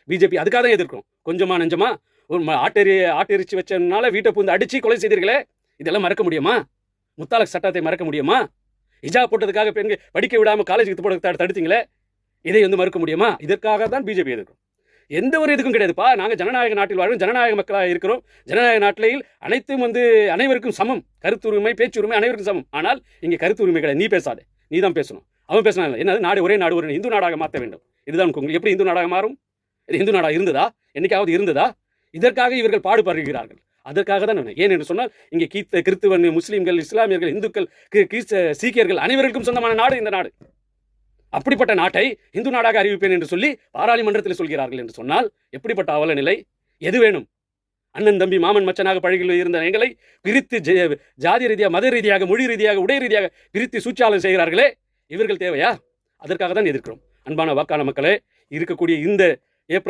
BJP அதுக்காக தான் எதிர்க்கிறோம். கொஞ்சமா நெஞ்சமா ஒரு ஆட்டிறைச்சி வச்சனால வீட்டை பூந்து அடிச்சு கொலை செய்தீர்களே, இதெல்லாம் மறக்க முடியுமா? முத்தாலக் சட்டத்தை மறக்க முடியுமா? ஹிஜாப் போட்டதுக்காக பெண்கள் படிக்க விடாமல் காலேஜுக்கு போட தடுத்தீங்களே, இதை வந்து மறுக்க முடியுமா? இதற்காக தான் பிஜேபி எதிர்க்கிறோம். எந்த ஒரு இதுக்கும் கிடையாதுப்பா. நாங்கள் ஜனநாயக நாட்டில் வாழும் ஜனநாயக மக்களாக இருக்கிறோம். ஜனநாயக நாட்டில் அனைத்தும் வந்து அனைவருக்கும் சமம். கருத்துரிமை, பேச்சுரிமை அனைவருக்கும் சமம். ஆனால் இங்கே கருத்துரிமை கிடையாது. நீ பேசாதே, நீ தான் பேசணும். அவன் பேசினா என்னது? நாடு ஒரே நாடு, ஒரு இந்து நாடாக மாற்ற வேண்டும். இதுதான் உங்களுக்கு எப்படி இந்து நாடாக மாறும்? இது இந்து நாடாக இருந்ததா? என்னைக்காவது இருந்ததா? இதற்காக இவர்கள் பாடுபடுகிறார்கள். அதற்காக தான். ஏன் என்று சொன்னால் இங்கே கிறிஸ்தவன், முஸ்லீம்கள், இஸ்லாமியர்கள், இந்துக்கள், சீக்கியர்கள் அனைவருக்கும் சொந்தமான நாடு இந்த நாடு. அப்படிப்பட்ட நாட்டை இந்து நாடாக அறிவிப்பேன் என்று சொல்லி பாராளுமன்றத்தில் சொல்கிறார்கள் என்று சொன்னால் எப்படிப்பட்ட அவல நிலை? எது வேணும்? அண்ணன் தம்பி மாமன் மச்சனாக பழகில் இருந்த எங்களை பிரித்து ஜாதி ரீதியாக, மத ரீதியாக, மொழி ரீதியாக, உடை ரீதியாக பிரித்து சூழ்ச்சியாளர் செய்கிறார்களே, இவர்கள் தேவையா? அதற்காக தான் எதிர்க்கிறோம். அன்பான வாக்காளர் மக்களே, இருக்கக்கூடிய இந்த ஏப்ரல்